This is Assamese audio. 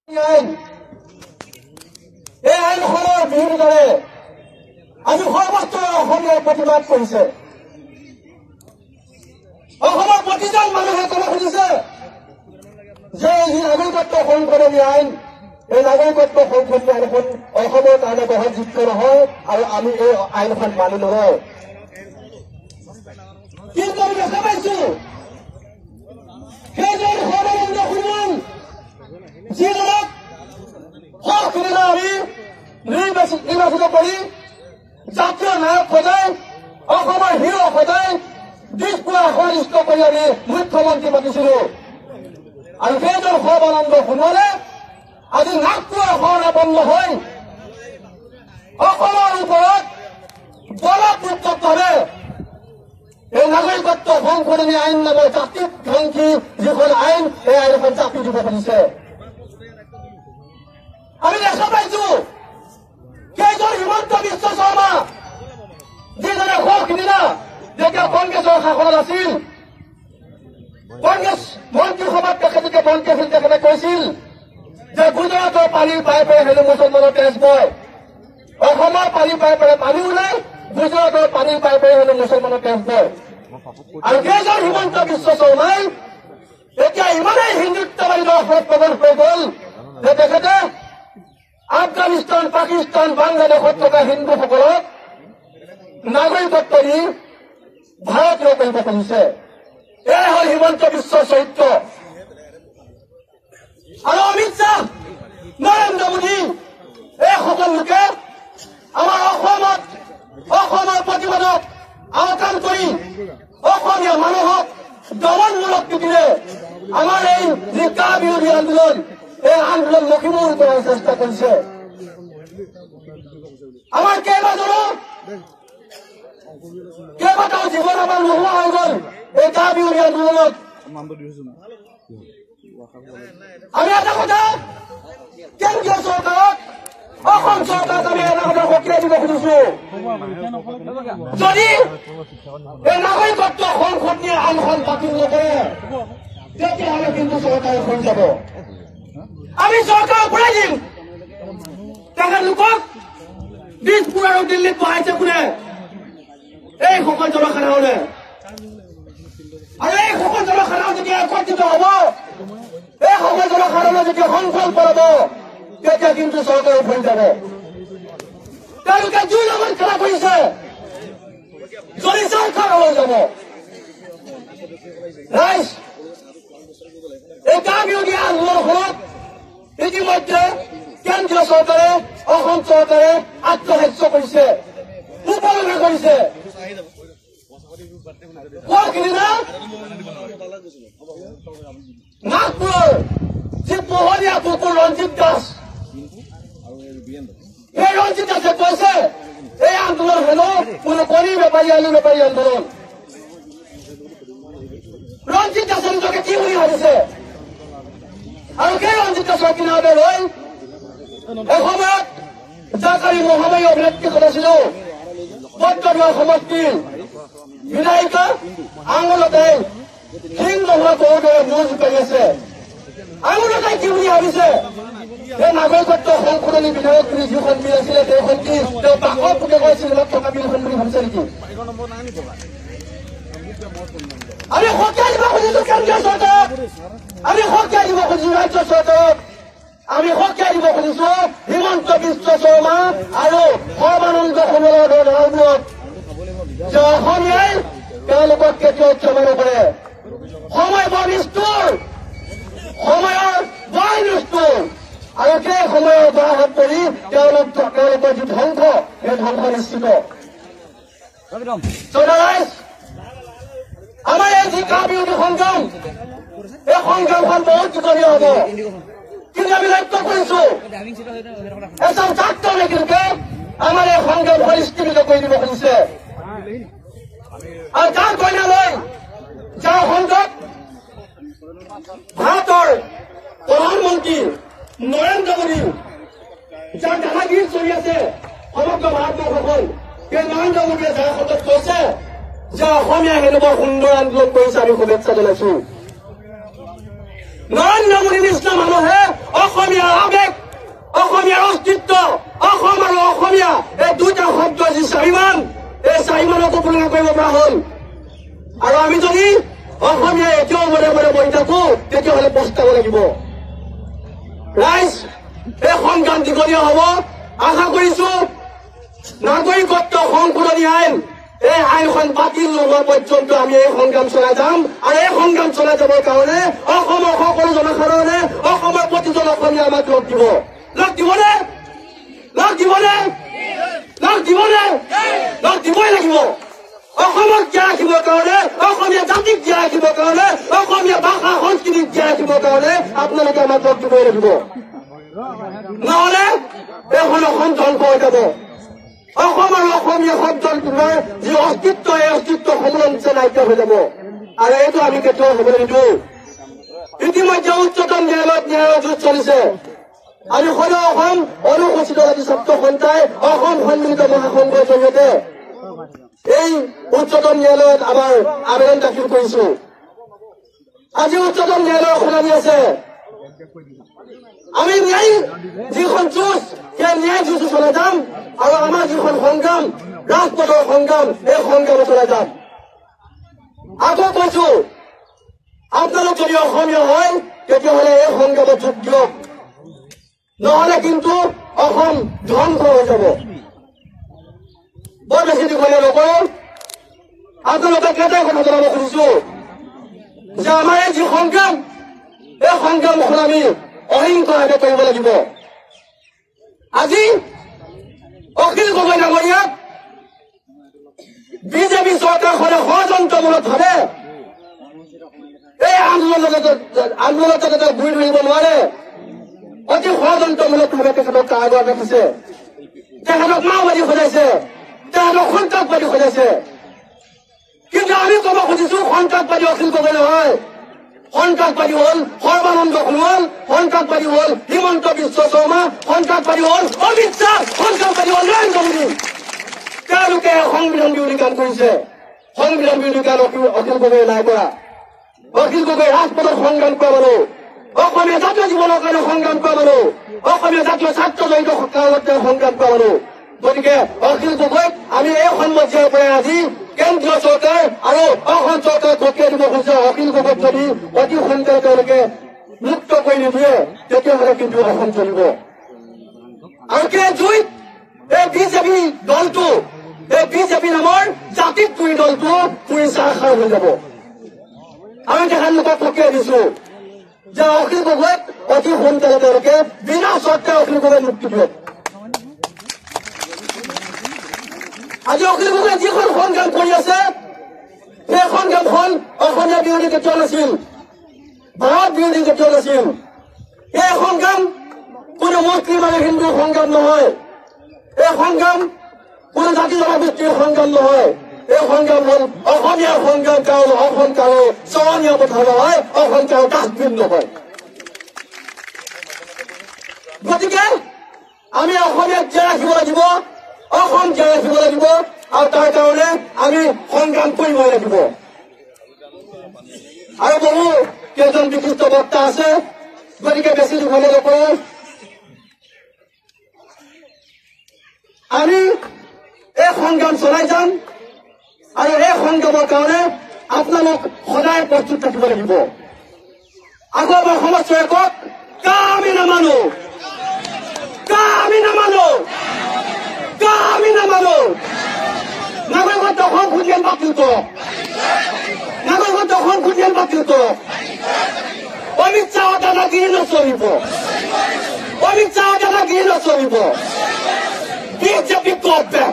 এই আইনখনৰ বিৰোধিতাৰে আজি সৰ্বত্ৰ অসমীয়াই প্ৰতিবাদ কৰিছে। অসমৰ প্ৰতিজন মানুহে ক'ব খুজিছে যে এই নাগৰিকত্ব সংশোধনী আইন, এই নাগৰিকত্ব সংশোধনী আইনখন অসমৰ কাৰণে গ্ৰহণযোগ্য নহয় আৰু আমি এই আইনখন মানি নলওঁ। কিন্তু আমি দেখা পাইছো সেইজন সৰ্বানন্দ সোণোৱাল যিজনক সিদিনা আমি নিৰ্বাচিত কৰি জাতীয় নায়ক সজাই অসমৰ হিৰো সজাই দিশপুৰা সন্তুষ্ট কৰি আমি মুখ্যমন্ত্ৰী মাতিছিলো আৰু সেইজন সৰ্বানন্দ সোণোৱালে আজি নাগপুৰৰ শৰণাপন্ন হৈ অসমৰ ওপৰত বলপূৰ্বকভাৱে এই নাগৰিকত্ব সংশোধনী আইন নামৰ জাতিক ধ্বংসী যিখন আইন এই আইনখন চাপি দিব খুজিছে। আমি দেখা পাইছো কেইজন হিমন্ত বিশ্ব শৰ্মা যিজনে সিদিনা যেতিয়া কংগ্ৰেছৰ শাসনত আছিল, কংগ্ৰেছ মন্ত্ৰীসভাত তেখেতে মন্ত্ৰী আছিল, তেখেতে কৈছিল যে গুজৰাটৰ পানীৰ পাইপে হেনো মুছলমানৰ তেজ বয়, অসমৰ পানীৰ পাইপেৰে পানী ওলাই, গুজৰাটৰ পানীৰ পাইপেৰে হেনো মুছলমানৰ তেজ বয়। আৰু কেইজন হিমন্ত বিশ্ব শৰ্মাই এতিয়া ইমানেই হিন্দুত্ববাদী দৰ্শনত প্ৰৱেশ হৈ গ'ল যে তেখেতে আফগানিস্তান, পাকিস্তান, বাংলাদেশত থকা হিন্দুসকলক নাগৰিকত্ব দি ভাৰতীয় কৰিব খুজিছে। এয়াই হ'ল হিমন্ত বিশ্বৰ চৰিত্ৰ। আৰু অমিত শ্বাহ, নৰেন্দ্ৰ মোদী এই সকলো লোকে আমাৰ অসমৰ প্ৰতিবাদক আওকাণ কৰি অসমীয়া মানুহক দমনমূলক নীতিৰে আমাৰ এই যি কা বিৰোধী আন্দোলন, এই আন্দোলন লখিমূৰ কৰাৰ চেষ্টা কৰিছে। আমাৰ কেইবাটাও জীৱন আমাৰ নোহোৱা হৈ গ'ল এই কা বিৰোধী আন্দোলনত। আমি এটা কথা কেন্দ্ৰীয় চৰকাৰক, অসম চৰকাৰক আমি এটা কথা সকীয়াই দিব খুজিছো, যদি এই নাগৰিকত্ব সংশোধনী আইনখন বাতিল নকৰে তেতিয়াহ'লে কিন্তু চৰকাৰ হৈ যাব। আমি চৰকাৰ ঘূৰাই দিম। তেখেতলোকক দিছপুৰ আৰু দিল্লীত বহাইছে কোনে? এই সকল জনসাধাৰণে। আৰু এই সকল জনসাধাৰণ যেতিয়া একত্ৰিত হ'ব, এই সকল জনসাধাৰণে যেতিয়া সংকল্প ল'ব, তেতিয়া কিন্তু চৰকাৰ হৈ যাব। তেওঁলোকে জুই লগত খেলা কৰিছে, যদি চৰকাৰ হৈ যাব। ৰাইজ, এই কা বিৰোধী আন্দোলনখনত ইতিমধ্যে কেন্দ্ৰীয় চৰকাৰে, অসম চৰকাৰে আত্মসাক্ষ্য কৰিছে, উপলব্ধি কৰিছে। সিদিনা নাগপুৰৰ যি পোহনীয়া কুকুৰ ৰঞ্জিত দাস, এই ৰঞ্জিত দাসে কৈছে এই আন্দোলন হেনো কোনো কণী বেপাৰী, আলু বেপাৰী আন্দোলন। ৰঞ্জিত দাসে নিজকে কি বুলি ভাবিছে? আৰু সেই ৰঞ্জিত দাসৰ কিনাৰতে লৈ এসময়ত যাক আমি মহামাৰী অভিনেত্ৰী কৰিছিলো, বদ্ধদুৱাৰ সমষ্টিৰ বিধায়িকা আঙুলতাই হিন্দু হোৱা কৌদৰে মূৰ জোকাৰি আছে। আঙুলতাই কি বুলি ভাবিছে? এই নাগৰিকত্ব সংশোধনী বিধায়ক বুলি যিখন বিল আছিলে, সেইখন কি তেওঁ বাকৰ পুতেকৰ চিনেমাত থকা বিলখন বুলি ভাবিছে নেকি? আমি সকীয়াই দিব খুজিছো কেন্দ্ৰীয় চৰকাৰক, আমি সকীয়াই দিব খুজিছো ৰাজ্য চৰকাৰক, আমি সকীয়াই দিব খুজিছো হিমন্ত বিশ্ব শৰ্মা আৰু সৰ্বানন্দ সোণোৱালৰ দৰে মানুহক যে অসমীয়াই তেওঁলোকক কেতিয়াও ক্ষমা নকৰে। সময় বৰ নিষ্ঠুৰ, সময়ৰ বৰ নিষ্ঠুৰ, আৰু সেই সময়ৰ বৰাহত পৰি তেওঁলোকৰ যি ধ্বংস, সেই ধ্বংস নিশ্চিত। আমাৰ এই যি কা বিৰোধী সংগ্ৰাম, এই সংগ্ৰামখন বহুত দীঘলীয়া হ'ব। কিন্তু আমি লক্ষ্য কৰিছো এজন ছাত্ৰ নেতৃত্বে আমাৰ এই সংগ্ৰাম পৰিস্থিতিত কৰি দিব খুজিছে। আৰু যাৰ কইনালৈ, যাৰ সংগ্ৰাম ভাৰতৰ প্ৰধানমন্ত্ৰী নৰেন্দ্ৰ মোদী, যাৰ দাদাগিৰি চলি আছে সমগ্ৰ ভাৰতবৰ্ষখন, সেই নৰেন্দ্ৰ মোদীয়ে যাৰ হাতত কৈছে যে অসমীয়াই এনেকুৱা সুন্দৰ আন্দোলন কৰিছে, আমি শুভেচ্ছা জনাইছো। নৰেন্দ্ৰ মোদীৰ নিচিনা মানুহে অসমীয়াৰ আবেগ অসমীয়াৰ অস্তিত্ব অসম আৰু অসমীয়া এই দুটা শব্দ যি স্বাভিমান এই স্বাভিমানক উপলব্ধ কৰিব পৰা হ'ল আৰু আমি যদি অসমীয়া এতিয়াও মনে মনে বহি থাকো তেতিয়াহ'লে পস্তাব লাগিব ৰাইজ এই সংগ্ৰাম দীঘলীয়া হ'ব আশা কৰিছো নাগৰিকত্ব সংশোধনী আইন এই আইনখন বাতিল নোহোৱা পৰ্যন্ত আমি এই সংগ্ৰাম চলাই যাম আৰু এই সংগ্ৰাম চলাই যাবৰ কাৰণে অসমৰ সকলো জনসাধাৰণে অসমৰ প্ৰতিজন অসমীয়া আমাক লগ দিব লগ দিবনে লগ দিবনে লগ দিবনে লগ দিবই লাগিব অসমক জীয়াই ৰাখিবৰ কাৰণে অসমীয়া জাতিক জীয়াই ৰাখিবৰ কাৰণে অসমীয়া ভাষা সংস্কৃতিক জীয়াই ৰাখিবৰ কাৰণে আপোনালোকে আমাক লগ দিবই লাগিব নহ'লে এইখন অসম ধ্বংস হৈ যাব অসম আৰু অসমীয়া শব্দটোৰ যি অস্তিত্ব এই অস্তিত্ব সমলঞ্চে নাইকিয়া হৈ যাব আৰু এইটো আমি কেতিয়াও হ'বলৈ নিদিওঁ ইতিমধ্যে উচ্চতম ন্যায়ালয়ত ন্যায়ৰ যুঁজ চলিছে আমি সদৌ অসম অনুসূচিত জাতি ছাত্ৰ সন্থাই অসম সন্মিলিত মহাসংঘৰ জৰিয়তে এই উচ্চতম ন্যায়ালয়ত আমাৰ আবেদন দাখিল কৰিছো আজি উচ্চতম ন্যায়ালয়ৰ শুনানি আছে আমি ন্যায় যিখন যুঁজ সেই ন্যায় যুঁজ চলাই যাম আৰু আমাৰ যিখন সংগ্ৰাম ৰাজপথৰ সংগ্ৰাম এই সংগ্ৰাম চলাই যাম আকৌ কৈছো আপোনালোক যদি অসমীয়া হয় তেতিয়াহ'লে এই সংগ্ৰামত যোগ দিয়ক নহ'লে কিন্তু অসম ধ্বংস হৈ যাব বৰ বেছি দীঘলীয়া নকৰো আপোনালোকক এটাই কথা জনাব খুজিছো যে আমাৰ এই যি সংগ্ৰাম এই সংগ্ৰামখন আমি অহিংসাভাৱে কৰিব লাগিব আজি অখিল গগৈ ডাঙৰীয়াক বিজেপি চৰকাৰখনে ষড়যন্ত্ৰমূলকভাৱে এই আন্দোলনত যাতে গুৰি ধৰিব নোৱাৰে অতি ষড়যন্ত্ৰমূলকভাৱে তেখেতক কাৰাগাৰত ৰাখিছে তেখেতক মাওবাদী সজাইছে তেখেতক সন্ত্ৰাসবাদী সজাইছে কিন্তু আমি ক'ব খুজিছো সন্ত্ৰাসবাদী অখিল গগৈ নহয় সন্ত্ৰাসবাদী হ'ল সৰ্বানন্দ সোণোৱাল সন্ত্ৰাসবাদী হ'ল হিমন্ত বিশ্ব শৰ্মা সন্ত্ৰাসবাদী হ'ল অমিত শ্বাহ সন্ত্ৰাসবাদী হ'ল নৰেন্দ্ৰ মোদী তেওঁলোকে সংবিধান বিৰোধী কাম কৰিছে সংবিধান বিৰোধী কাম অখিল গগৈয়ে নাই কৰা অখিল গগৈ ৰাজপথত সংগ্ৰাম কৰা মানুহ অসমীয়া জাতীয় জীৱনৰ কাৰণে সংগ্ৰাম কৰা মানুহ অসমীয়া জাতীয় ছাত্ৰ জড়িত কাৰণত তেওঁ সংগ্ৰাম কৰা মানুহ গতিকে অখিল গগৈক আমি এই সন্মতিৰ পৰাই আজি কেন্দ্ৰীয় চৰকাৰ আৰু অসম চৰকাৰক সকীয়াই দিব খুজিছে অখিল গগৈক যদি অতি সোনকালে তেওঁলোকে মুক্ত কৰি নিদিয়ে তেতিয়াহ'লে কিন্তু অসম চলিব আৰু সেই জুইত এই বিজেপি দলটো এই বিজেপি নামৰ জাতিক পুৰি দলটো পুৰি চাহখাৰ হৈ যাব আমি তেখেতলোকক সকীয়াই দিছো যে অখিল গগৈক অতি সোনকালে তেওঁলোকে বিনা চৰ্তে অখিল গগৈ মুক্তি দিয়ক আজি অখিল গগৈ যিখন সংগ্ৰাম কৰি আছে সেই সংগ্ৰামখন অসমীয়া বিৰোধী কেতিয়াও নাছিল ভাৰত বিৰোধী কেতিয়াও নাছিল এই সংগ্ৰাম কোনো মুছলিম আৰু হিন্দুৰ সংগ্ৰাম নহয় এই সংগ্ৰাম কোনো জাতি জনগোষ্ঠীৰ সংগ্ৰাম নহয় এই সংগ্ৰাম হ'ল অসমীয়াৰ সংগ্ৰাম কাৰণ অসম কাৰো চৰণীয়া পথাৰ নহয় অসম কাৰো ডাষ্টবিন নহয় গতিকে আমি অসমীয়াক জীয়াই ৰাখিব লাগিব অসম জীয়াই ৰাখিব লাগিব আৰু তাৰ কাৰণে আমি সংগ্ৰাম কৰিবই লাগিব আৰু বহু কেইজন বিশিষ্ট বক্তা আছে গতিকে বেছি দীঘলীয়া নকৰো আমি এই সংগ্ৰাম চলাই যাম আৰু এই সংগ্ৰামৰ কাৰণে আপোনালোক সদায় প্ৰস্তুত থাকিব লাগিব আগৰ মই সমস্যা কওক আমি নামানো নাগৰিকত্ব সংশোধন বাতিল কৰক নাগৰিকত্ব সংশোধন বাতিল কৰক অমিত শ্বাহৰ দাদাগিৰি নচলিব অমিত শ্বাহৰ দাদাগিৰি নচলিব বিজেপি গড বেক